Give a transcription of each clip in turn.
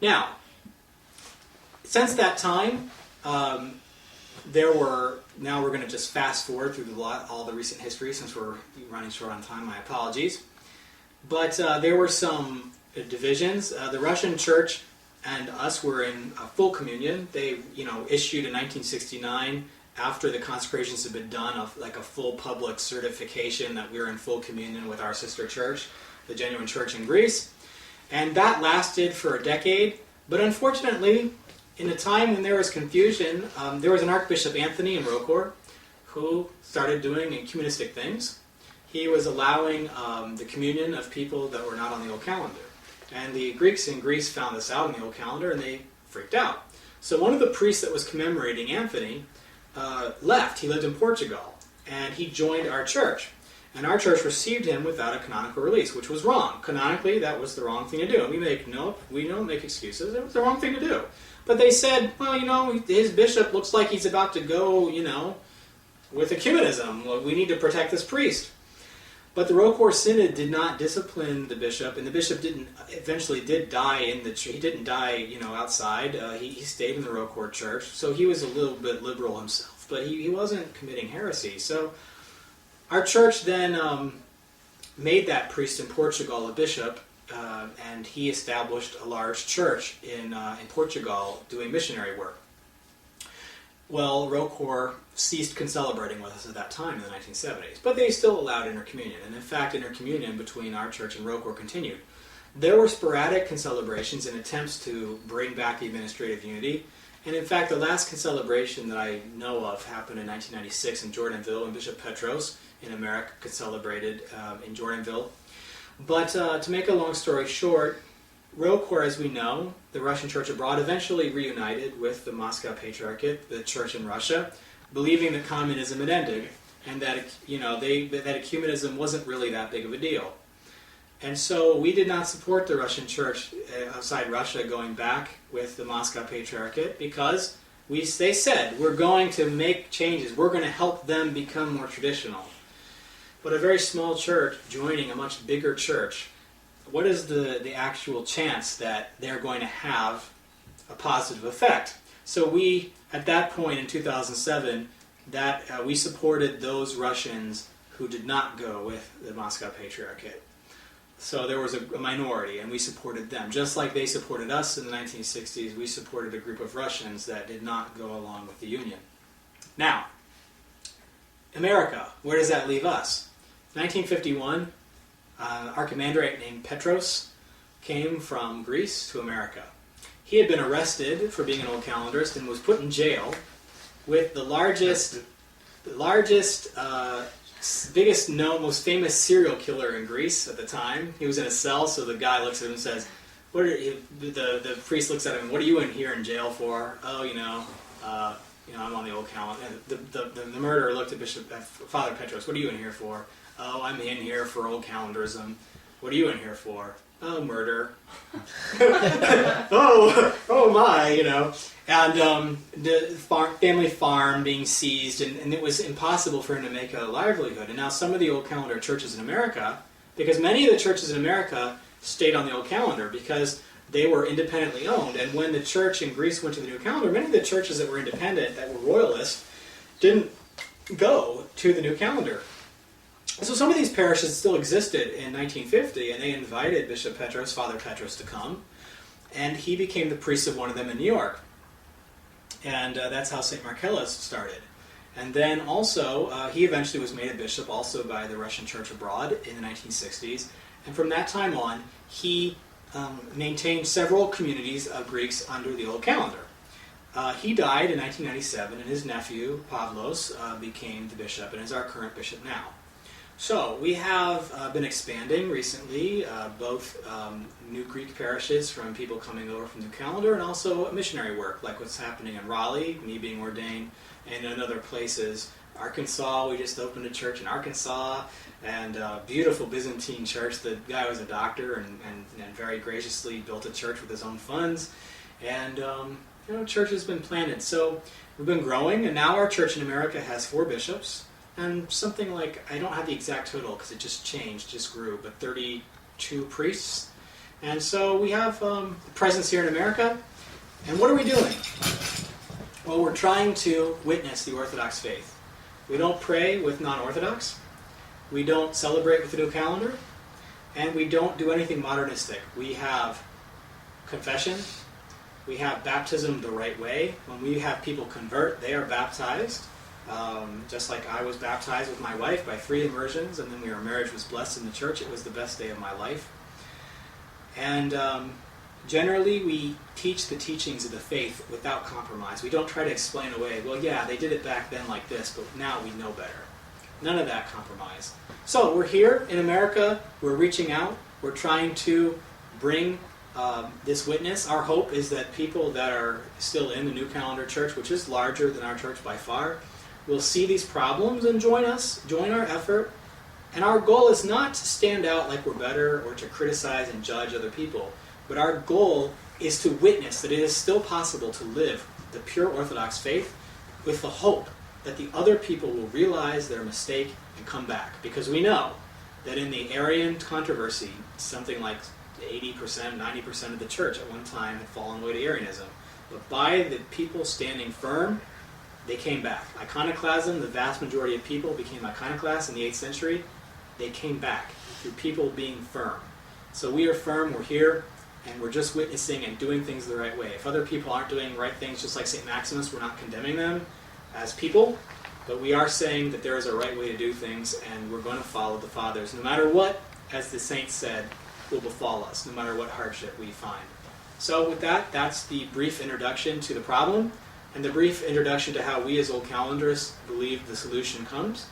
Now, since that time, now we're going to just fast forward through all the recent history since we're running short on time. My apologies. But there were some divisions. The Russian Church and us were in full communion. They, issued in 1969, after the consecrations had been done, of like a full public certification that we were in full communion with our sister church, the Genuine Church in Greece. And that lasted for a decade. But unfortunately, in a time when there was confusion, there was an Archbishop Anthony in Rokor who started doing ecumenistic things. He was allowing the communion of people that were not on the Old Calendar. And the Greeks in Greece found this out in the Old Calendar, and they freaked out. So one of the priests that was commemorating Anthony left. He lived in Portugal, and he joined our church. And our church received him without a canonical release, which was wrong. Canonically, that was the wrong thing to do. We don't make excuses. It was the wrong thing to do. But they said, well, his bishop looks like he's about to go, with ecumenism. Well, we need to protect this priest. But the Rokor Synod did not discipline the bishop, and the bishop eventually did die in the church. He didn't die, outside. He stayed in the Rokor church, so he was a little bit liberal himself, but he wasn't committing heresy. So our church then made that priest in Portugal a bishop, and he established a large church in Portugal doing missionary work. Well, Rokor ceased concelebrating with us at that time in the 1970s, but they still allowed intercommunion, and in fact intercommunion between our church and Rokor continued. There were sporadic concelebrations and attempts to bring back the administrative unity, and in fact the last concelebration that I know of happened in 1996 in Jordanville, and Bishop Petros in America concelebrated in Jordanville. But to make a long story short, Rokor, as we know, the Russian Church abroad, eventually reunited with the Moscow Patriarchate, the Church in Russia, believing that communism had ended, and that that ecumenism wasn't really that big of a deal. And so we did not support the Russian Church outside Russia going back with the Moscow Patriarchate because they said, we're going to make changes, we're going to help them become more traditional. But a very small church joining a much bigger church, what is the actual chance that they're going to have a positive effect? So we, at that point in 2007, we supported those Russians who did not go with the Moscow Patriarchate. So there was a minority, and we supported them. Just like they supported us in the 1960s, we supported a group of Russians that did not go along with the Union. Now, America, where does that leave us? 1951, Archimandrite named Petros came from Greece to America. He had been arrested for being an Old Calendarist and was put in jail with the biggest known, most famous serial killer in Greece at the time. He was in a cell, so the guy looks at him and says, the priest looks at him, what are you in here in jail for? Oh, I'm on the Old Calendar. The murderer looked at Father Petros, what are you in here for? Oh, I'm in here for Old Calendarism. What are you in here for? Oh, murder. oh my, And the family farm being seized, and it was impossible for him to make a livelihood. And now some of the Old Calendar churches in America, because many of the churches in America stayed on the Old Calendar because they were independently owned. And when the church in Greece went to the New Calendar, many of the churches that were independent, that were royalist, didn't go to the New Calendar. So some of these parishes still existed in 1950, and they invited Bishop Petros, Father Petros, to come, and he became the priest of one of them in New York. And that's how St. Marcellus started. And then also, he eventually was made a bishop also by the Russian Church abroad in the 1960s. And from that time on, he maintained several communities of Greeks under the Old Calendar. He died in 1997, and his nephew, Pavlos, became the bishop and is our current bishop now. So we have been expanding recently, both new Greek parishes from people coming over from New Calendar, and also missionary work, like what's happening in Raleigh, me being ordained, and in other places. Arkansas, we just opened a church in Arkansas, and a beautiful Byzantine church. The guy was a doctor and very graciously built a church with his own funds. And church has been planted. So we've been growing, and now our church in America has 4 bishops. And something like, I don't have the exact total because it just changed, just grew, but 32 priests. And so we have presence here in America. And what are we doing? Well, we're trying to witness the Orthodox faith. We don't pray with non-Orthodox. We don't celebrate with the new calendar. And we don't do anything modernistic. We have confession. We have baptism the right way. When we have people convert, they are baptized. Just like I was baptized with my wife by 3 immersions, and then our marriage was blessed in the church. It was the best day of my life. And generally, we teach the teachings of the faith without compromise. We don't try to explain away, well, yeah, they did it back then like this, but now we know better. None of that compromise. So we're here in America. We're reaching out. We're trying to bring this witness. Our hope is that people that are still in the New Calendar Church, which is larger than our church by far, will see these problems and join us, join our effort. And our goal is not to stand out like we're better or to criticize and judge other people, but our goal is to witness that it is still possible to live the pure Orthodox faith with the hope that the other people will realize their mistake and come back. Because we know that in the Arian controversy, something like 80%, 90% of the church at one time had fallen away to Arianism. But by the people standing firm, they came back. Iconoclasm, the vast majority of people became iconoclasts in the 8th century. They came back through people being firm. So we are firm, we're here, and we're just witnessing and doing things the right way. If other people aren't doing right things, just like St. Maximus, we're not condemning them as people, but we are saying that there is a right way to do things, and we're going to follow the Fathers, no matter what, as the saints said, will befall us, no matter what hardship we find. So with that, that's the brief introduction to the problem, and the brief introduction to how we as Old Calendarists believe the solution comes.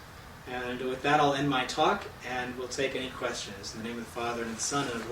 And with that, I'll end my talk, and we'll take any questions. In the name of the Father, and of the Son, and of the Holy Spirit.